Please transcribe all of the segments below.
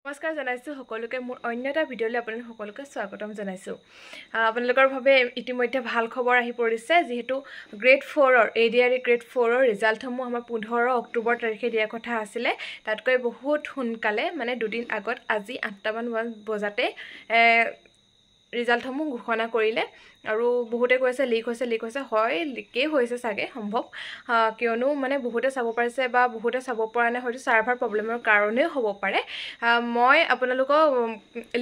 নমস্কাৰ জনাইছো সকলোকে মোৰ অন্য এটা ভিডিঅ'লৈ আপোনালোক সকলোকে স্বাগতম জনাইছো আপোনালোকৰ ভাবে ইতিমধ্যে ভাল খবৰ আহি পৰিছে যেহেতু গ্ৰেড 4 ৰ এডিআৰই গ্ৰেড 4 ৰ ৰিজাল্টসমূহ আমাৰ 15 অক্টোবৰ তাৰিখে দিয়া কথা আছিল তাতকৈ বহুত সোনকালে মানে দুদিন আগত আজি 8টা মান বজাতে ৰিজাল্টসমূহ ঘোষণা কৰিলে আৰু বহুতে কৈছে লিক হৈছে হয় লিকেই হৈছে সাগে সম্ভৱ কিয়নো মানে বহুতে চাব পাৰিছে বা বহুতে চাব পৰা নাই হয়তো সাৰ্ভাৰ প্ৰবলেমৰ কাৰণে হ'ব পাৰে মই আপোনালোকক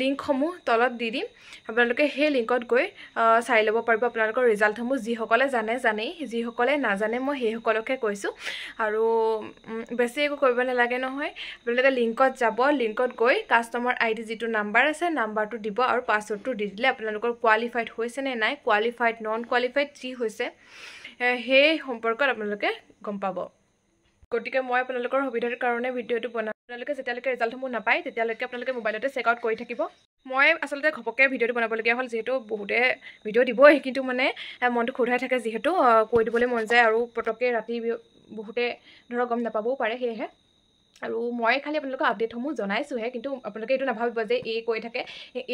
লিংকসমূহ তলত দি দিম আপোনালোকে সেই লিংকত গৈ চাই ল'ব পাৰিব আপোনালোকৰ ৰিজাল্টসমূহ যিসকলে জানেই যিসকলে নাজানে মই সেই সকলকে কৈছো আৰু বেছি একো কৰিব নালাগে নহয় আপোনালোকে লিংকত যাব লিংকত গৈ কাস্টমাৰ আইডি যিটো নাম্বাৰ আছে নাম্বাৰটো দিব আৰু পাছৱৰ্ডটো দি দিলে আপোনালোকৰ কোৱালিফাইড হৈছে নে নাই কোৱালিফাইড নন কোৱালিফাইড কি হৈছে সেই সম্পৰ্কত আপোনালোকে গম পাব গতিকে মই আপোনালোকৰ সুবিধাৰ কাৰণে ভিডিঅ'টো বনাম আপোনালোকে যেতিয়ালৈকে ৰিজাল্টসমূহ নাপায় তেতিয়ালৈকে আপোনালোকে মোবাইলতে চেক আউট কৰি থাকিব মই আসলতে ঘপকে ভিডিঅ'টো বনাবলগীয়া হ'ল যেহেতু বহুতে ভিডিঅ' দিবই কিন্তু মানে মনটো খুধাই থাকে যেহেতু কৈ দিবলৈ মন যায় আৰু পটককে ৰাতি বহুতে ধৰক গম নাপাবও পাৰে সেয়েহে আৰু মই খালি আপোনালোকক আপডেটসমূহ জনাইছোহে কিন্তু আপোনালোকে এইটো নাভাবিব যে এই কৈ থাকে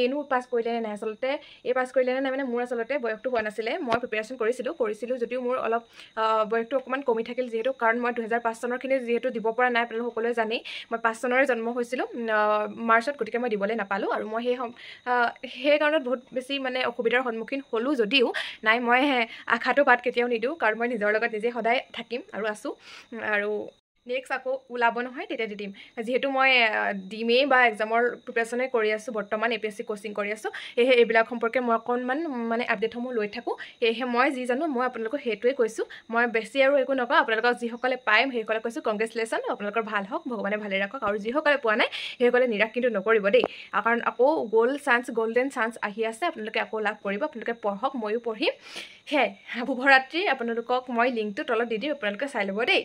এনো পাছ কৰিলে নে নাই আসলতে এই পাছ কৰিলে নে নাই মানে মোৰ আসলতে বয়সটো হোৱা নাছিলে মই প্ৰিপাৰেচন কৰিছিলোঁ যদিও মোৰ অলপ বয়সটো অকমান কমি থাকিল যেহেতু কাৰণ মই 2005 চনৰখিনি যেহেতু দিব পৰা নাই আপোনালোক সকলোৱে জানেই মই 5 চনৰে জন্ম হৈছিলোঁ মাৰ্চত গতিকে মই দিবলৈ নাপালোঁ আৰু মই সেই কাৰণত বহুত বেছি মানে অসুবিধাৰ সন্মুখীন হ'লোঁ যদিও নাই মই আশাটো বাদ কেতিয়াও নিদিওঁ কাৰণ মই নিজৰ লগত নিজে সদায় থাকিম আৰু আছোঁ আৰু নেক্সট আকৌ ওলাব নহয় তেতিয়া দি দিম যেহেতু মই ডিমেই বা এক্সামৰ প্ৰিপাৰেশ্যনে কৰি আছোঁ বৰ্তমান এপিএছচি কোচিং কৰি আছোঁ সেয়েহে এইবিলাক সম্পৰ্কে মই অকণমান মানে আপডেটসমূহ লৈ থাকোঁ সেয়েহে মই যি জানো মই আপোনালোকক সেইটোৱে কৈছোঁ মই বেছি আৰু একো নকওঁ আপোনালোকক যিসকলে পায় সেইসকলে কৈছোঁ কংগ্ৰেচুলেশ্যন আপোনালোকৰ ভাল হওক ভগৱানে ভালে ৰাখক আৰু যিসকলে পোৱা নাই সেইসকলে নিৰাশ কিন্তু নকৰিব দেই কাৰণ আকৌ গল্ডেন চান্স আহি আছে আপোনালোকে আকৌ লাভ কৰিব আপোনালোকে পঢ়ক ময়ো পঢ়িম সেয়াই শুভৰাত্ৰি আপোনালোকক মই লিংকটো তলত দি দিম আপোনালোকে চাই ল'ব দেই